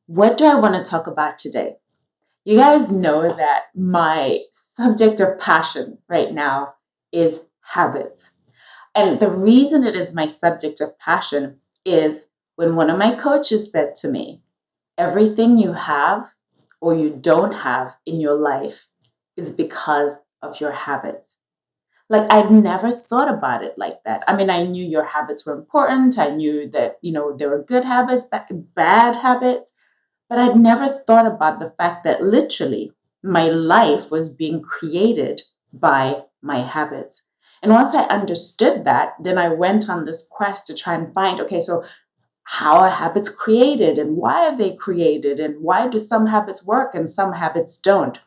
What do I want to talk about today? You guys know that my subject of passion right now is habits. And the reason it is my subject of passion is when one of my coaches said to me, everything you have or you don't have in your life is because of your habits. Like I'd never thought about it like that. I mean, I knew your habits were important. I knew that, there were good habits, bad habits, but I'd never thought about the fact that literally my life was being created by my habits. And once I understood that, then I went on this quest to try and find, okay, so how are habits created and why are they created and why do some habits work and some habits don't?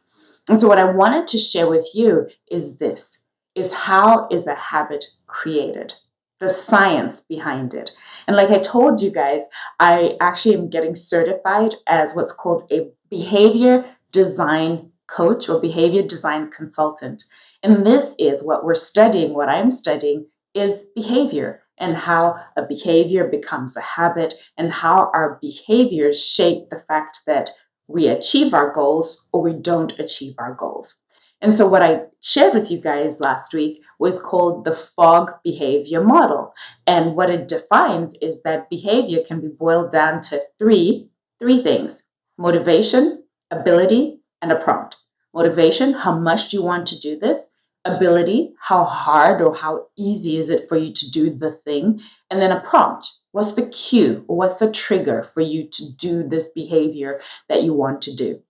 And so what I wanted to share with you is this, is how is a habit created? The science behind it. And like I told you guys, I actually am getting certified as what's called a behavior design coach or behavior design consultant. And this is what we're studying, what I'm studying is behavior and how a behavior becomes a habit and how our behaviors shape the fact that we achieve our goals or we don't achieve our goals. And so, what I shared with you guys last week was called the Fogg Behavior Model. And what it defines is that behavior can be boiled down to three things: motivation, ability, and a prompt. Motivation, how much do you want to do this? Ability, how hard or how easy is it for you to do the thing? And then a prompt, what's the cue or what's the trigger for you to do this behavior that you want to do?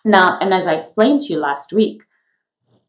Now, and as I explained to you last week,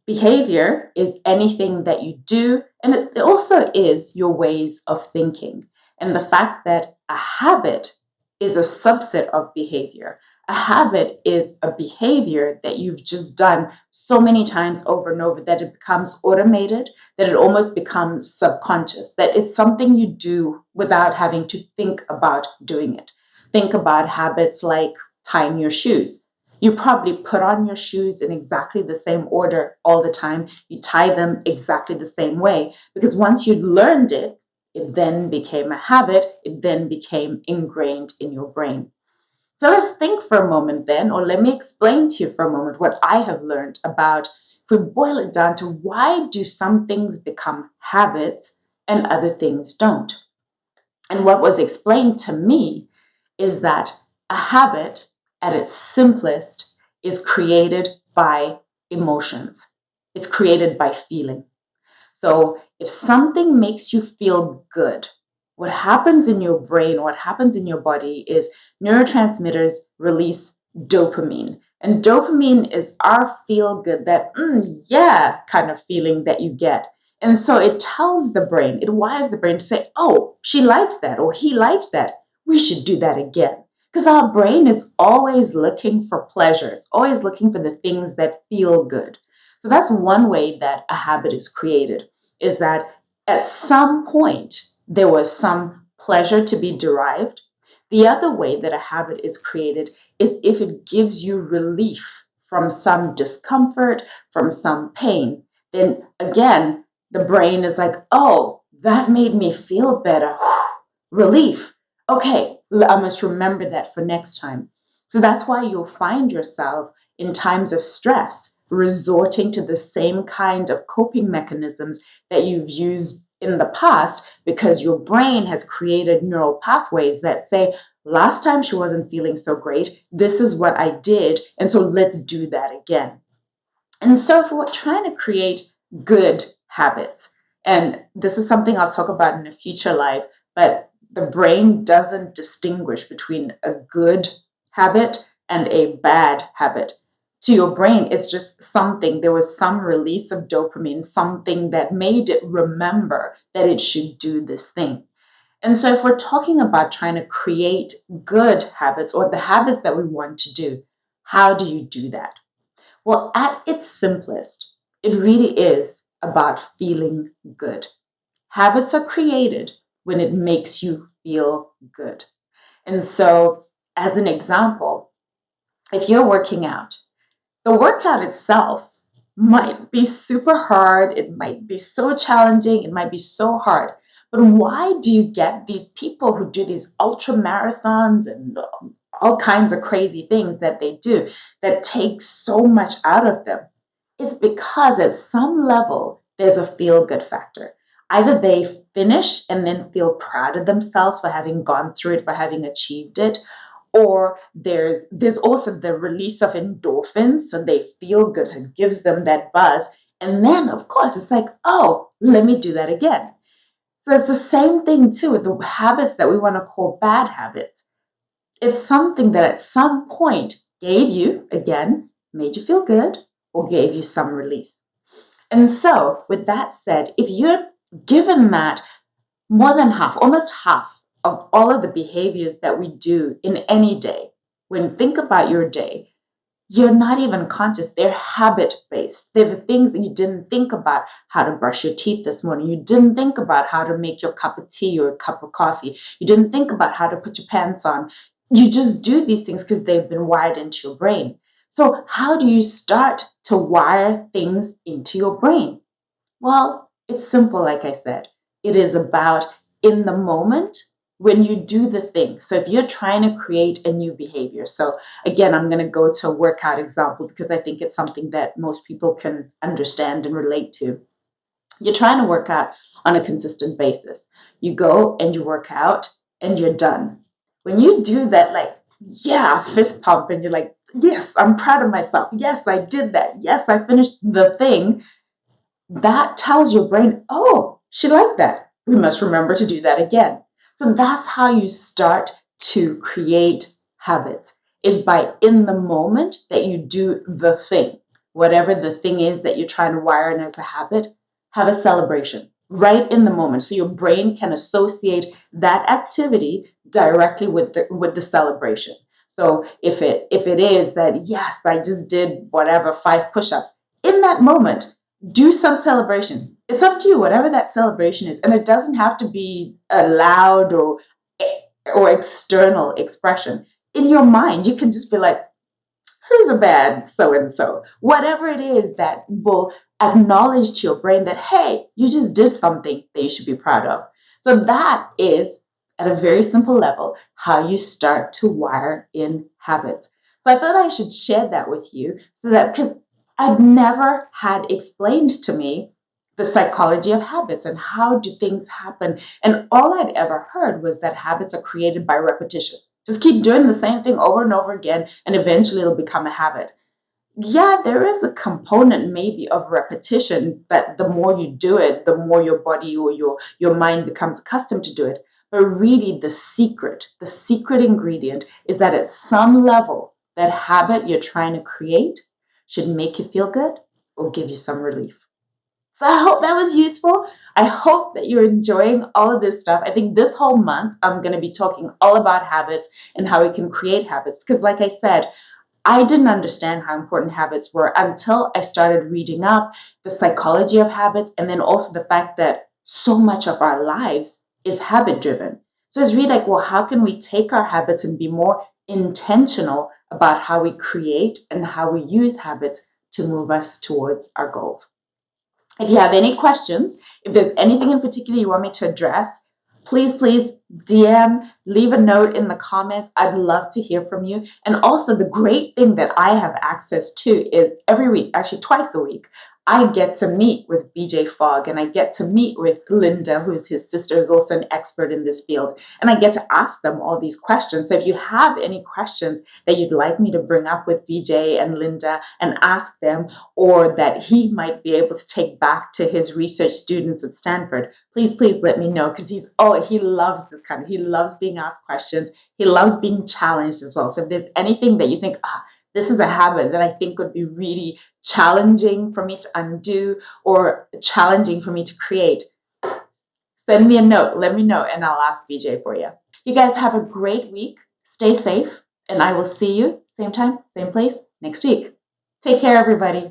behavior is anything that you do, and it also is your ways of thinking. And the fact that a habit is a subset of behavior. A habit is a behavior that you've just done so many times over and over that it becomes automated, that it almost becomes subconscious, that it's something you do without having to think about doing it. Think about habits like tying your shoes. You probably put on your shoes in exactly the same order all the time. You tie them exactly the same way because once you learned it, it then became a habit. It then became ingrained in your brain. So let's think for a moment then, or let me explain to you for a moment what I have learned about, if we boil it down to why do some things become habits and other things don't. And what was explained to me is that a habit at its simplest is created by emotions. It's created by feeling. So if something makes you feel good, what happens in your brain, what happens in your body is neurotransmitters release dopamine. And dopamine is our feel good, that yeah kind of feeling that you get. And so it tells the brain, it wires the brain to say, oh, she liked that or he liked that. We should do that again. Because our brain is always looking for pleasure. It's always looking for the things that feel good. So that's one way that a habit is created, is that at some point there was some pleasure to be derived. The other way that a habit is created is if it gives you relief from some discomfort, from some pain. Then again, the brain is like, oh, that made me feel better. Relief. Okay, I must remember that for next time. So that's why you'll find yourself in times of stress resorting to the same kind of coping mechanisms that you've used in the past because your brain has created neural pathways that say, last time she wasn't feeling so great, this is what I did, and so let's do that again. And so if we're trying to create good habits, and this is something I'll talk about in a future life, but the brain doesn't distinguish between a good habit and a bad habit. To your brain, it's just something, there was some release of dopamine, something that made it remember that it should do this thing. And so, if we're talking about trying to create good habits or the habits that we want to do, how do you do that? Well, at its simplest, it really is about feeling good. Habits are created when it makes you feel good. And so, as an example, if you're working out, the workout itself might be super hard, it might be so challenging, it might be so hard. But why do you get these people who do these ultra marathons and all kinds of crazy things that they do that take so much out of them, is because at some level there's a feel good factor. Either they finish and then feel proud of themselves for having gone through it, for having achieved it, or there's also the release of endorphins, so they feel good, so it gives them that buzz. And then, of course, it's like, oh, let me do that again. So it's the same thing too with the habits that we want to call bad habits. It's something that at some point gave you, again, made you feel good or gave you some release. And so, with that said, if you're given that more than half, almost half of all of the behaviors that we do in any day, when you think about your day, you're not even conscious. They're habit based. They're the things that you didn't think about how to brush your teeth this morning. You didn't think about how to make your cup of tea or a cup of coffee. You didn't think about how to put your pants on. You just do these things because they've been wired into your brain. So, how do you start to wire things into your brain? Well, it's simple, like I said. It is about in the moment when you do the thing. So if you're trying to create a new behavior, so again, I'm going to go to a workout example because I think it's something that most people can understand and relate to. You're trying to work out on a consistent basis. You go and you work out and you're done. When you do that, like, yeah, fist pump, and you're like, yes, I'm proud of myself. Yes, I did that. Yes, I finished the thing. That tells your brain, oh, she liked that. We must remember to do that again. So that's how you start to create habits, is by in the moment that you do the thing, whatever the thing is that you're trying to wire in as a habit, have a celebration right in the moment. So your brain can associate that activity directly with the celebration. So if it is that, yes, I just did whatever, 5 push-ups, in that moment, do some celebration. It's up to you, whatever that celebration is. And it doesn't have to be a loud or external expression. In your mind, you can just be like, who's a bad so and so? Whatever it is that will acknowledge to your brain that, hey, you just did something that you should be proud of. So that is, at a very simple level, how you start to wire in habits. So I thought I should share that with you so that, because I'd never had explained to me the psychology of habits and how do things happen. And all I'd ever heard was that habits are created by repetition. Just keep doing the same thing over and over again, and eventually it'll become a habit. Yeah, there is a component maybe of repetition that the more you do it, the more your body or your mind becomes accustomed to do it. But really the secret ingredient is that at some level, that habit you're trying to create should make you feel good or give you some relief. So I hope that was useful. I hope that you're enjoying all of this stuff. I think this whole month I'm going to be talking all about habits and how we can create habits. Because like I said, I didn't understand how important habits were until I started reading up the psychology of habits, and then also the fact that so much of our lives is habit driven. So it's really like, well, how can we take our habits and be more intentional about how we create and how we use habits to move us towards our goals? If you have any questions, if there's anything in particular you want me to address, please DM, leave a note in the comments. I'd love to hear from you. And also, the great thing that I have access to is every week, actually twice a week, I get to meet with BJ Fogg, and I get to meet with Linda, who is his sister, who's also an expert in this field. And I get to ask them all these questions. So if you have any questions that you'd like me to bring up with BJ and Linda and ask them, or that he might be able to take back to his research students at Stanford, please let me know, because he loves this he loves being asked questions. He loves being challenged as well. So if there's anything that you think, this is a habit that I think would be really challenging for me to undo or challenging for me to create, send me a note, let me know, and I'll ask BJ for you. You guys have a great week. Stay safe, and I will see you same time, same place next week. Take care, everybody.